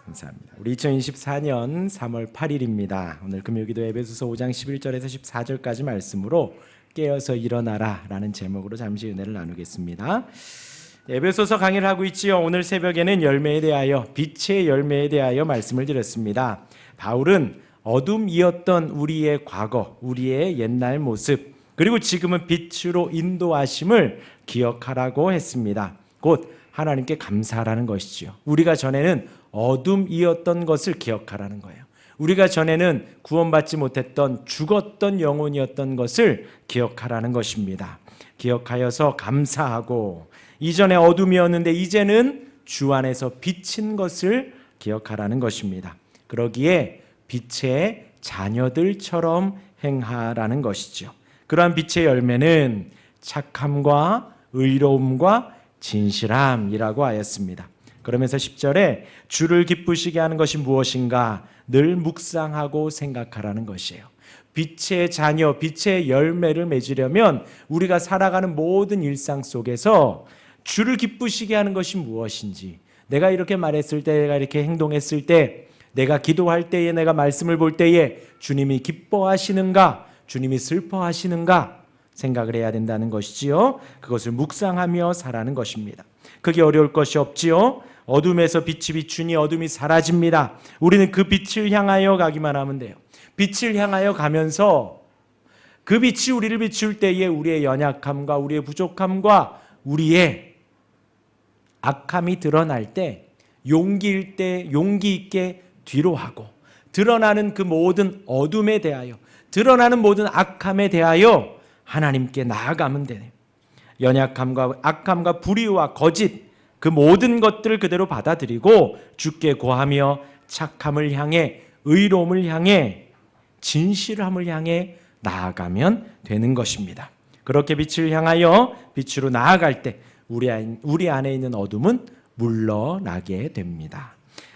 감사합니다. 우리 2024년 3월 8일입니다. 오늘 금요기도 에베소서 5장 11절에서 14절까지 말씀으로 깨어서 일어나라 라는 제목으로 잠시 은혜를 나누겠습니다. 에베소서 강의를 하고 있지요. 오늘 새벽에는 열매에 대하여, 빛의 열매에 대하여 말씀을 드렸습니다. 바울은 어둠이었던 우리의 과거, 우리의 옛날 모습, 그리고 지금은 빛으로 인도하심을 기억하라고 했습니다. 곧 하나님께 감사하라는 것이지요. 우리가 전에는 어둠이었던 것을 기억하라는 거예요. 우리가 전에는 구원받지 못했던 죽었던 영혼이었던 것을 기억하라는 것입니다. 기억하여서 감사하고, 이전에 어둠이었는데 이제는 주 안에서 비친 것을 기억하라는 것입니다. 그러기에 빛의 자녀들처럼 행하라는 것이죠. 그러한 빛의 열매는 착함과 의로움과 진실함이라고 하였습니다. 그러면서 10절에 주를 기쁘시게 하는 것이 무엇인가 늘 묵상하고 생각하라는 것이에요. 빛의 자녀, 빛의 열매를 맺으려면 우리가 살아가는 모든 일상 속에서 주를 기쁘시게 하는 것이 무엇인지, 내가 이렇게 말했을 때, 내가 이렇게 행동했을 때, 내가 기도할 때에, 내가 말씀을 볼 때에 주님이 기뻐하시는가, 주님이 슬퍼하시는가 생각을 해야 된다는 것이지요. 그것을 묵상하며 살아가는 것입니다. 그게 어려울 것이 없지요. 어둠에서 빛이 비추니 어둠이 사라집니다. 우리는 그 빛을 향하여 가기만 하면 돼요. 빛을 향하여 가면서 그 빛이 우리를 비출 때에 우리의 연약함과 우리의 부족함과 우리의 악함이 드러날 때 용기 있게 뒤로 하고, 드러나는 그 모든 어둠에 대하여, 드러나는 모든 악함에 대하여 하나님께 나아가면 되네요. 연약함과 악함과 불의와 거짓, 그 모든 것들을 그대로 받아들이고 주께 고하며 착함을 향해, 의로움을 향해, 진실함을 향해 나아가면 되는 것입니다. 그렇게 빛을 향하여 빛으로 나아갈 때 우리 안에 있는 어둠은 물러나게 됩니다.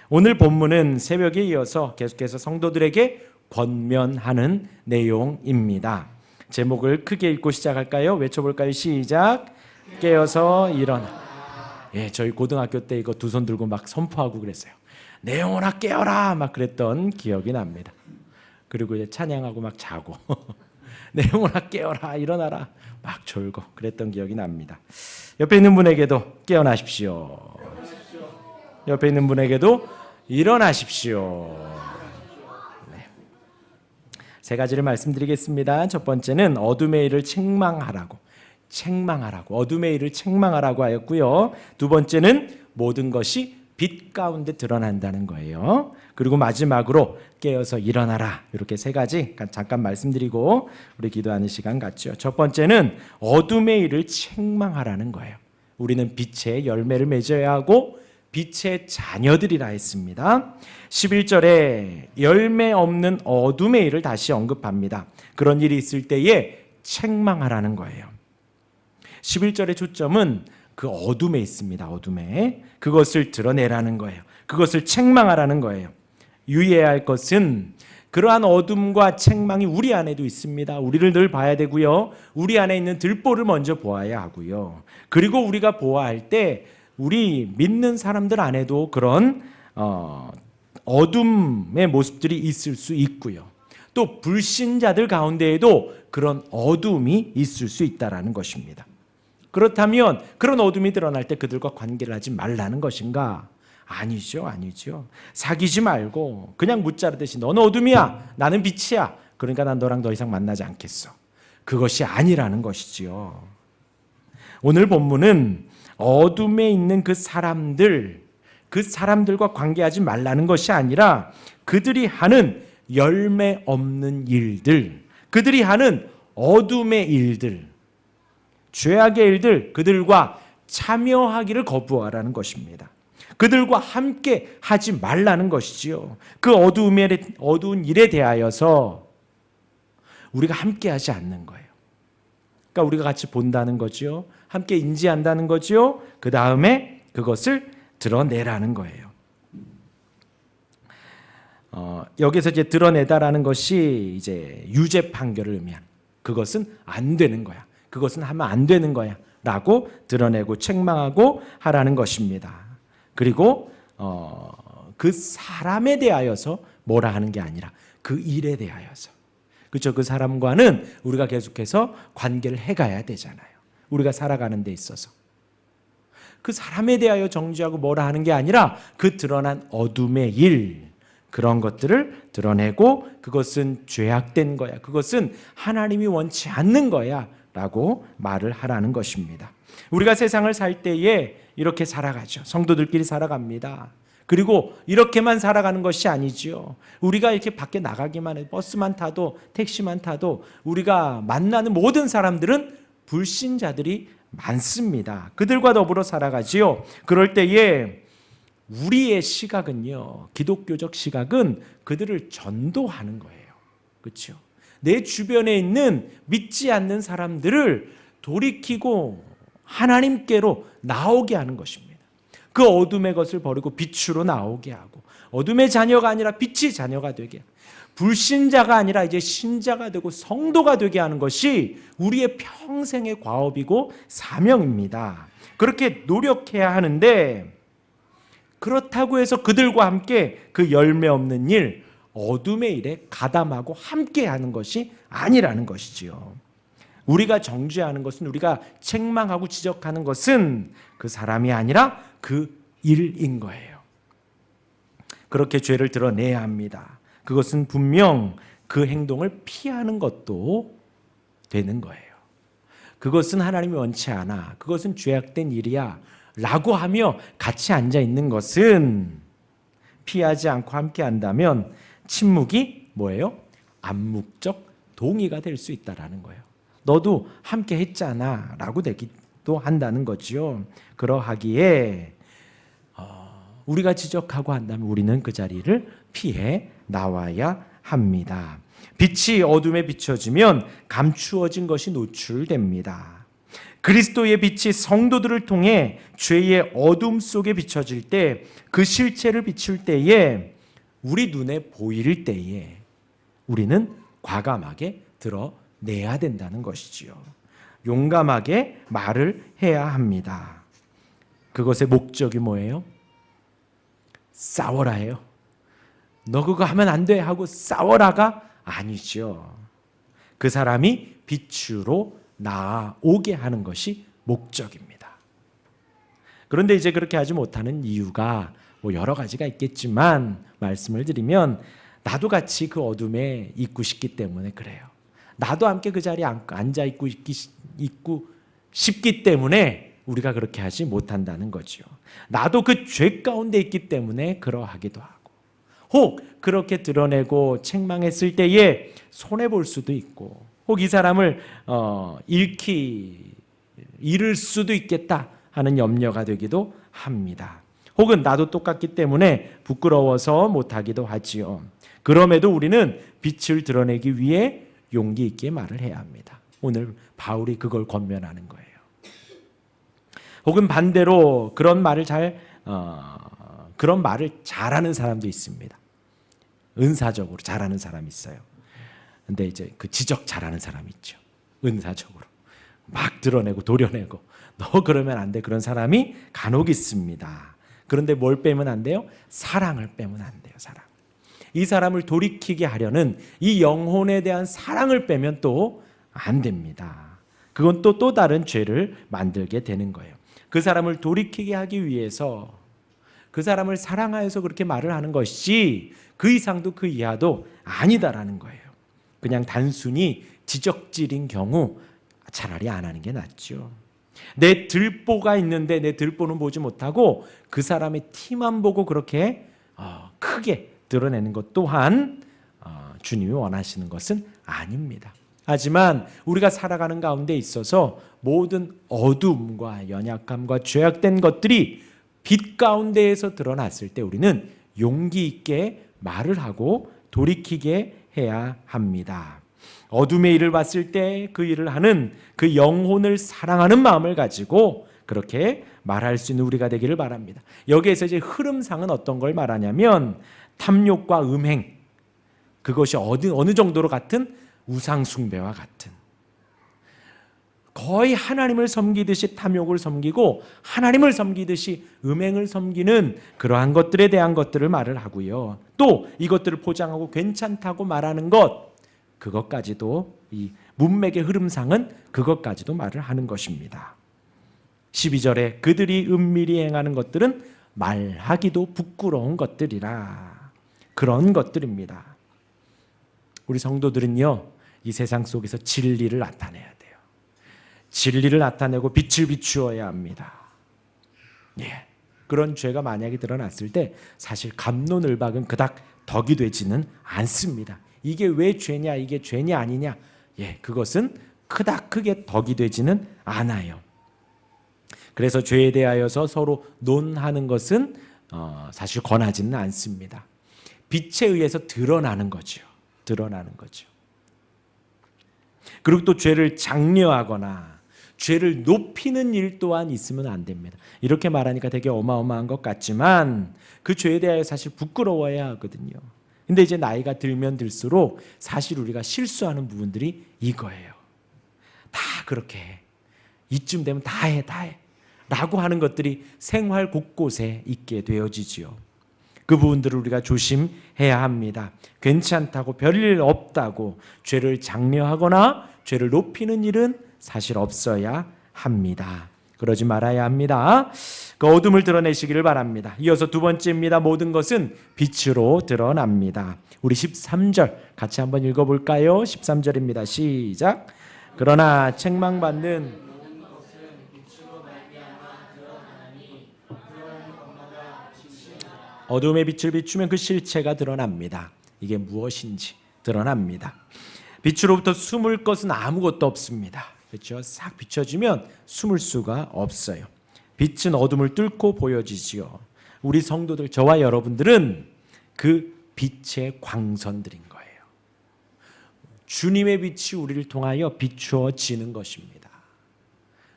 오늘 본문은 새벽에 이어서 계속해서 성도들에게 권면하는 내용입니다. 제목을 크게 읽고 시작할까요? 외쳐볼까요? 시작. 깨어서 일어나. 저희 고등학교 때 이거 두 손 들고 막 선포하고 그랬어요. 내 영혼아 깨어라 막 그랬던 기억이 납니다. 그리고 이제 찬양하고 막 자고 내 영혼아 깨어라 일어나라 막 졸고 그랬던 기억이 납니다. 옆에 있는 분에게도 깨어나십시오. 옆에 있는 분에게도 일어나십시오. 세 가지를 말씀드리겠습니다. 첫 번째는 어둠의 일을 책망하라고, 어둠의 일을 책망하라고 하였고요. 두 번째는 모든 것이 빛 가운데 드러난다는 거예요. 그리고 마지막으로 깨어서 일어나라. 이렇게 세 가지 잠깐 말씀드리고 우리 기도하는 시간 갖죠. 첫 번째는 어둠의 일을 책망하라는 거예요. 우리는 빛의 열매를 맺어야 하고 빛의 자녀들이라 했습니다. 11절에 열매 없는 어둠의 일을 다시 언급합니다. 그런 일이 있을 때에 책망하라는 거예요. 11절의 초점은 그 어둠에 있습니다. 어둠에. 그것을 드러내라는 거예요. 그것을 책망하라는 거예요. 유의해야 할 것은 그러한 어둠과 책망이 우리 안에도 있습니다. 우리를 늘 봐야 되고요. 우리 안에 있는 들보를 먼저 보아야 하고요. 그리고 우리가 보아할 때 우리 믿는 사람들 안에도 그런 어둠의 모습들이 있을 수 있고요. 또 불신자들 가운데에도 그런 어둠이 있을 수 있다는 것입니다. 그렇다면 그런 어둠이 드러날 때 그들과 관계를 하지 말라는 것인가? 아니죠. 사귀지 말고 그냥 무자르듯이 너는 어둠이야, 나는 빛이야, 그러니까 난 너랑 더 이상 만나지 않겠어. 그것이 아니라는 것이지요. 오늘 본문은 어둠에 있는 그 사람들과 관계하지 말라는 것이 아니라 그들이 하는 열매 없는 일들, 그들이 하는 어둠의 일들, 죄악의 일들, 그들과 참여하기를 거부하라는 것입니다. 그들과 함께 하지 말라는 것이지요. 그 어두운 일에 대하여서 우리가 함께 하지 않는 거예요. 그러니까 우리가 같이 본다는 거죠. 함께 인지한다는 거죠. 그 다음에 그것을 드러내라는 거예요. 여기서 이제 드러내다라는 것이 이제 유죄 판결을 의미한, 그것은 안 되는 거야, 그것은 하면 안 되는 거야 라고 드러내고 책망하고 하라는 것입니다. 그리고 그 사람에 대하여서 뭐라 하는 게 아니라 그 일에 대하여서. 그렇죠? 그 사람과는 우리가 계속해서 관계를 해가야 되잖아요. 우리가 살아가는 데 있어서. 그 사람에 대하여 정죄하고 뭐라 하는 게 아니라 그 드러난 어둠의 일, 그런 것들을 드러내고 그것은 죄악된 거야. 그것은 하나님이 원치 않는 거야 라고 말을 하라는 것입니다. 우리가 세상을 살 때에 이렇게 살아가죠. 성도들끼리 살아갑니다. 그리고 이렇게만 살아가는 것이 아니지요. 우리가 이렇게 밖에 나가기만 해도, 버스만 타도 택시만 타도 우리가 만나는 모든 사람들은 불신자들이 많습니다. 그들과 더불어 살아가지요. 그럴 때에 우리의 시각은요, 기독교적 시각은 그들을 전도하는 거예요. 그렇죠? 내 주변에 있는 믿지 않는 사람들을 돌이키고 하나님께로 나오게 하는 것입니다. 그 어둠의 것을 버리고 빛으로 나오게 하고, 어둠의 자녀가 아니라 빛의 자녀가 되게 하고, 불신자가 아니라 이제 신자가 되고 성도가 되게 하는 것이 우리의 평생의 과업이고 사명입니다. 그렇게 노력해야 하는데, 그렇다고 해서 그들과 함께 그 열매 없는 일, 어둠의 일에 가담하고 함께 하는 것이 아니라는 것이지요. 우리가 정죄하는 것은, 우리가 책망하고 지적하는 것은 그 사람이 아니라 그 일인 거예요. 그렇게 죄를 드러내야 합니다. 그것은 분명 그 행동을 피하는 것도 되는 거예요. 그것은 하나님이 원치 않아, 그것은 죄악된 일이야 라고 하며 같이 앉아 있는 것은, 피하지 않고 함께 한다면 침묵이 뭐예요? 암묵적 동의가 될 수 있다라는 거예요. 너도 함께 했잖아 라고 되기도 한다는 거죠. 그러하기에 우리가 지적하고 한다면 우리는 그 자리를 피해 나와야 합니다. 빛이 어둠에 비춰지면 감추어진 것이 노출됩니다. 그리스도의 빛이 성도들을 통해 죄의 어둠 속에 비춰질 때, 그 실체를 비출 때에, 우리 눈에 보일 때에 우리는 과감하게 드러내야 된다는 것이지요. 용감하게 말을 해야 합니다. 그것의 목적이 뭐예요? 싸워라예요. 너 그거 하면 안 돼 하고 싸워라가 아니죠. 그 사람이 빛으로 나오게 하는 것이 목적입니다. 그런데 이제 그렇게 하지 못하는 이유가 뭐 여러 가지가 있겠지만, 말씀을 드리면 나도 같이 그 어둠에 있고 싶기 때문에 그래요. 나도 함께 그 자리에 앉아 있고 싶기 때문에 우리가 그렇게 하지 못한다는 거죠. 나도 그 죄 가운데 있기 때문에 그러하기도 하고, 혹 그렇게 드러내고 책망했을 때에 손해볼 수도 있고, 혹 이 사람을 잃을 수도 있겠다 하는 염려가 되기도 합니다. 혹은 나도 똑같기 때문에 부끄러워서 못하기도 하지요. 그럼에도 우리는 빛을 드러내기 위해 용기 있게 말을 해야 합니다. 오늘 바울이 그걸 권면하는 거예요. 혹은 반대로 그런 말을 잘하는 사람도 있습니다. 은사적으로 잘하는 사람이 있어요. 근데 이제 그 지적 잘하는 사람이 있죠. 은사적으로 막 드러내고 도려내고, 너 그러면 안 돼, 그런 사람이 간혹 있습니다. 그런데 뭘 빼면 안 돼요? 사랑을 빼면 안 돼요. 사랑. 이 사람을 돌이키게 하려는 이 영혼에 대한 사랑을 빼면 또 안 됩니다. 그건 또 다른 죄를 만들게 되는 거예요. 그 사람을 돌이키게 하기 위해서, 그 사람을 사랑하여서 그렇게 말을 하는 것이 그 이상도 그 이하도 아니다라는 거예요. 그냥 단순히 지적질인 경우 차라리 안 하는 게 낫죠. 내 들보가 있는데 내 들보는 보지 못하고 그 사람의 티만 보고 그렇게 크게 드러내는 것 또한 주님이 원하시는 것은 아닙니다. 하지만 우리가 살아가는 가운데 있어서 모든 어둠과 연약함과 죄악된 것들이 빛 가운데에서 드러났을 때 우리는 용기 있게 말을 하고 돌이키게 해야 합니다. 어둠의 일을 봤을 때 그 일을 하는 그 영혼을 사랑하는 마음을 가지고 그렇게 말할 수 있는 우리가 되기를 바랍니다. 여기에서 이제 흐름상은 어떤 걸 말하냐면, 탐욕과 음행, 그것이 어느 정도로 같은 우상 숭배와 같은, 거의 하나님을 섬기듯이 탐욕을 섬기고 하나님을 섬기듯이 음행을 섬기는 그러한 것들에 대한 것들을 말을 하고요. 또 이것들을 포장하고 괜찮다고 말하는 것, 그것까지도 이 문맥의 흐름상은 그것까지도 말을 하는 것입니다. 12절에 그들이 은밀히 행하는 것들은 말하기도 부끄러운 것들이라. 그런 것들입니다. 우리 성도들은요, 이 세상 속에서 진리를 나타내야 돼요. 진리를 나타내고 빛을 비추어야 합니다. 예. 그런 죄가 만약에 드러났을 때 사실 갑론을박은 그닥 덕이 되지는 않습니다. 이게 왜 죄냐, 이게 죄냐 아니냐, 예, 그것은 그닥 크게 덕이 되지는 않아요. 그래서 죄에 대하여서 서로 논하는 것은 사실 권하지는 않습니다. 빛에 의해서 드러나는 거죠. 드러나는 거죠. 그리고 또 죄를 장려하거나 죄를 높이는 일 또한 있으면 안 됩니다. 이렇게 말하니까 되게 어마어마한 것 같지만 그 죄에 대하여 사실 부끄러워야 하거든요. 근데 이제 나이가 들면 들수록 사실 우리가 실수하는 부분들이 이거예요. 다 그렇게 해. 이쯤 되면 다 해 라고 하는 것들이 생활 곳곳에 있게 되어지지요. 그 부분들을 우리가 조심해야 합니다. 괜찮다고 별일 없다고 죄를 장려하거나 죄를 높이는 일은 사실 없어야 합니다. 그러지 말아야 합니다. 그 어둠을 드러내시기를 바랍니다. 이어서 두 번째입니다. 모든 것은 빛으로 드러납니다. 우리 13절 같이 한번 읽어볼까요? 13절입니다. 시작. 그러나 책망받는 어둠의 빛을 비추면 그 실체가 드러납니다. 이게 무엇인지 드러납니다. 빛으로부터 숨을 것은 아무것도 없습니다. 그렇죠? 싹 비춰지면 숨을 수가 없어요. 빛은 어둠을 뚫고 보여지지요. 우리 성도들, 저와 여러분들은 그 빛의 광선들인 거예요. 주님의 빛이 우리를 통하여 비추어지는 것입니다.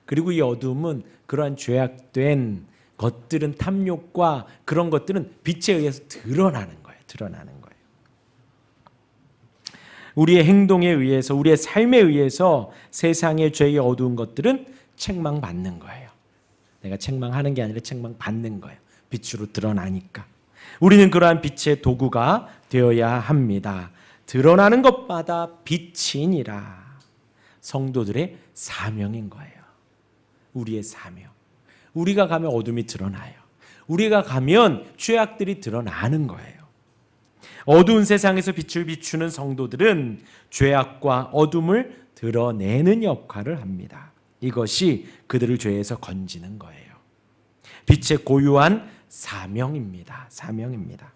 그리고 이 어둠은 그러한 죄악된 것들은 탐욕과 그런 것들은 빛에 의해서 드러나는 거예요. 드러나는 거예요. 우리의 행동에 의해서, 우리의 삶에 의해서 세상의 죄의 어두운 것들은 책망받는 거예요. 내가 책망하는 게 아니라 책망받는 거예요. 빛으로 드러나니까. 우리는 그러한 빛의 도구가 되어야 합니다. 드러나는 것마다 빛이니라. 성도들의 사명인 거예요. 우리의 사명. 우리가 가면 어둠이 드러나요. 우리가 가면 죄악들이 드러나는 거예요. 어두운 세상에서 빛을 비추는 성도들은 죄악과 어둠을 드러내는 역할을 합니다. 이것이 그들을 죄에서 건지는 거예요. 빛의 고유한 사명입니다. 사명입니다.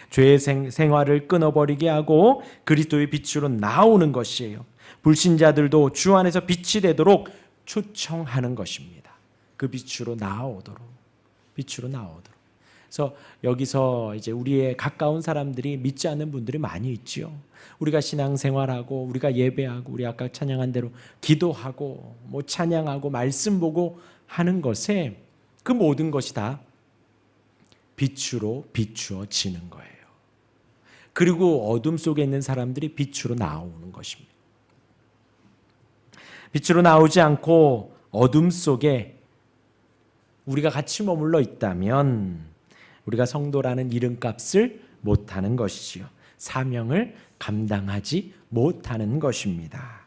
죄의 생활을 끊어버리게 하고 그리스도의 빛으로 나오는 것이에요. 불신자들도 주 안에서 빛이 되도록 초청하는 것입니다. 그 빛으로 나오도록. 빛으로 나오도록. 그래서 여기서 이제 우리의 가까운 사람들이 믿지 않는 분들이 많이 있지요. 우리가 신앙생활하고 우리가 예배하고 우리 아까 찬양한 대로 기도하고 뭐 찬양하고 말씀 보고 하는 것에 그 모든 것이 다 빛으로 비추어지는 거예요. 그리고 어둠 속에 있는 사람들이 빛으로 나오는 것입니다. 빛으로 나오지 않고 어둠 속에 우리가 같이 머물러 있다면 우리가 성도라는 이름값을 못하는 것이지요. 사명을 감당하지 못하는 것입니다.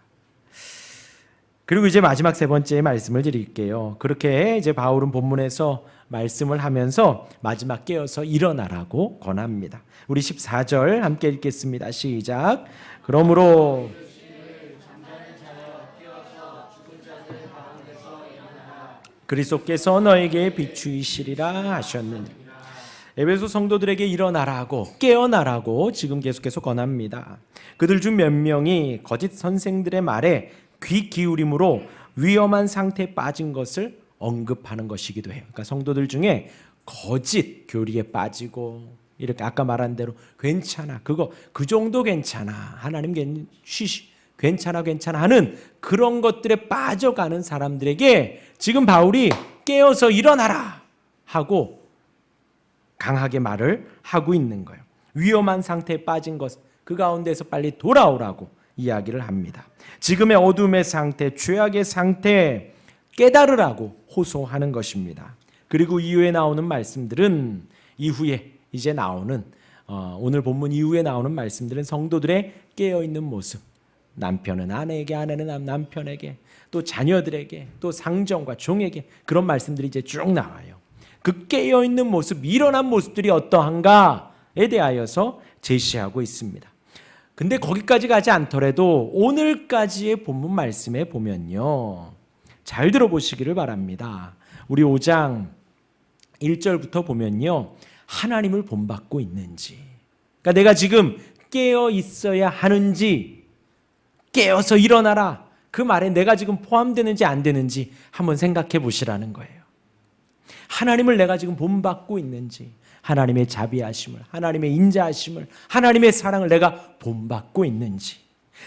그리고 이제 마지막 세 번째 말씀을 드릴게요. 그렇게 이제 바울은 본문에서 말씀을 하면서 마지막 깨어서 일어나라고 권합니다. 우리 14절 함께 읽겠습니다. 시작. 그러므로 그리스도께서 너에게 비추이시리라 하셨느니. 에베소 성도들에게 일어나라고 깨어나라고 지금 계속해서 권합니다. 그들 중 몇 명이 거짓 선생들의 말에 귀 기울임으로 위험한 상태에 빠진 것을 언급하는 것이기도 해요. 그러니까 성도들 중에 거짓 교리에 빠지고 이렇게 아까 말한 대로 괜찮아, 그거 그 정도 괜찮아, 하나님 괜찮아 하는 그런 것들에 빠져가는 사람들에게 지금 바울이 깨어서 일어나라 하고 강하게 말을 하고 있는 거예요. 위험한 상태에 빠진 것, 그 가운데서 빨리 돌아오라고 이야기를 합니다. 지금의 어둠의 상태, 죄악의 상태 깨달으라고 호소하는 것입니다. 그리고 이후에 나오는 말씀들은 이후에 이제 나오는 오늘 본문 이후에 나오는 말씀들은 성도들의 깨어있는 모습, 남편은 아내에게, 아내는 남편에게, 또 자녀들에게, 또 상정과 종에게 그런 말씀들이 이제 쭉 나와요. 그 깨어있는 모습, 일어난 모습들이 어떠한가에 대하여서 제시하고 있습니다. 근데 거기까지 가지 않더라도 오늘까지의 본문 말씀에 보면요, 잘 들어보시기를 바랍니다. 우리 5장 1절부터 보면요, 하나님을 본받고 있는지, 그러니까 내가 지금 깨어 있어야 하는지, 깨어서 일어나라, 그 말에 내가 지금 포함되는지 안 되는지 한번 생각해 보시라는 거예요. 하나님을 내가 지금 본받고 있는지, 하나님의 자비하심을, 하나님의 인자하심을, 하나님의 사랑을 내가 본받고 있는지,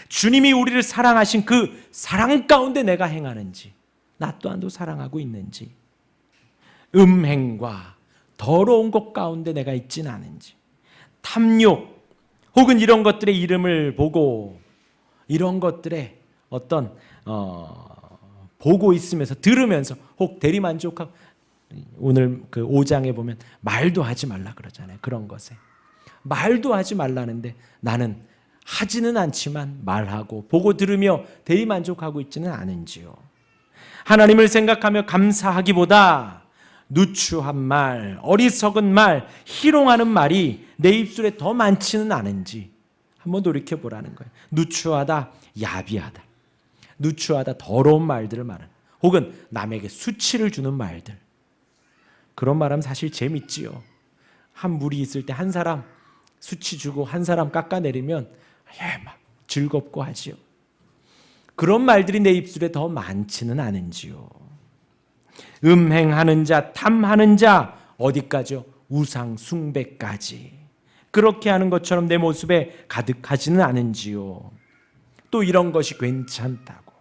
주님이 우리를 사랑하신 그 사랑 가운데 내가 행하는지, 나 또한도 사랑하고 있는지, 음행과 더러운 것 가운데 내가 있지는 않은지, 탐욕 혹은 이런 것들의 이름을 보고 이런 것들에 어떤 보고 있으면서 들으면서 혹 대리만족하고, 오늘 그 5장에 보면 말도 하지 말라 그러잖아요. 그런 것에 말도 하지 말라는데 나는 하지는 않지만 말하고 보고 들으며 대리만족하고 있지는 않은지요. 하나님을 생각하며 감사하기보다 누추한 말, 어리석은 말, 희롱하는 말이 내 입술에 더 많지는 않은지 한번 돌이켜보라는 거예요. 누추하다, 야비하다, 누추하다, 더러운 말들을 말하는, 혹은 남에게 수치를 주는 말들, 그런 말하면 사실 재밌지요. 한 무리 있을 때 한 사람 수치 주고 한 사람 깎아내리면 막 즐겁고 하지요. 그런 말들이 내 입술에 더 많지는 않은지요. 음행하는 자, 탐하는 자, 어디까지요? 우상 숭배까지. 그렇게 하는 것처럼 내 모습에 가득하지는 않은지요. 또 이런 것이 괜찮다고,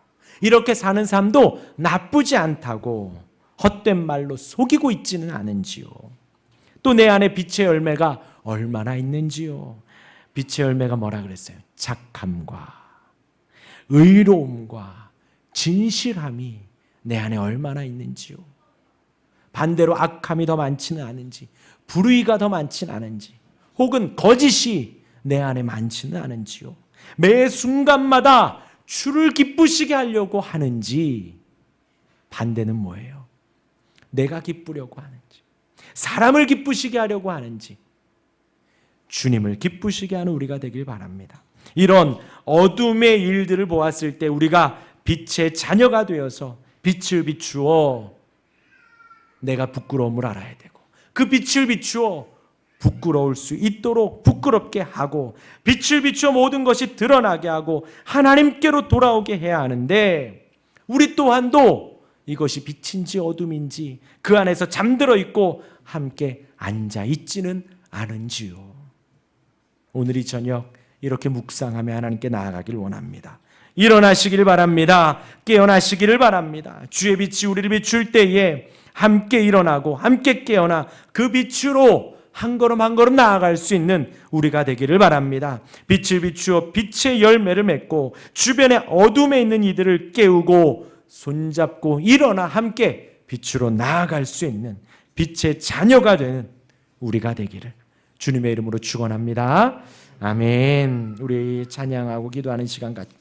이렇게 사는 삶도 나쁘지 않다고 헛된 말로 속이고 있지는 않은지요. 또 내 안에 빛의 열매가 얼마나 있는지요. 빛의 열매가 뭐라 그랬어요? 착함과 의로움과 진실함이 내 안에 얼마나 있는지요. 반대로 악함이 더 많지는 않은지, 불의가 더 많지는 않은지, 혹은 거짓이 내 안에 많지는 않은지요. 매 순간마다 주를 기쁘시게 하려고 하는지, 반대는 뭐예요? 내가 기쁘려고 하는지, 사람을 기쁘시게 하려고 하는지, 주님을 기쁘시게 하는 우리가 되길 바랍니다. 이런 어둠의 일들을 보았을 때 우리가 빛의 자녀가 되어서 빛을 비추어 내가 부끄러움을 알아야 되고, 그 빛을 비추어 부끄러울 수 있도록 부끄럽게 하고, 빛을 비추어 모든 것이 드러나게 하고 하나님께로 돌아오게 해야 하는데, 우리 또한도 이것이 빛인지 어둠인지 그 안에서 잠들어 있고 함께 앉아 있지는 않은지요. 오늘 이 저녁 이렇게 묵상하며 하나님께 나아가길 원합니다. 일어나시길 바랍니다. 깨어나시기를 바랍니다. 주의 빛이 우리를 비출 때에 함께 일어나고 함께 깨어나 그 빛으로 한 걸음 한 걸음 나아갈 수 있는 우리가 되기를 바랍니다. 빛을 비추어 빛의 열매를 맺고 주변의 어둠에 있는 이들을 깨우고 손잡고 일어나 함께 빛으로 나아갈 수 있는 빛의 자녀가 되는 우리가 되기를 주님의 이름으로 축원합니다. 아멘. 우리 찬양하고 기도하는 시간 갖고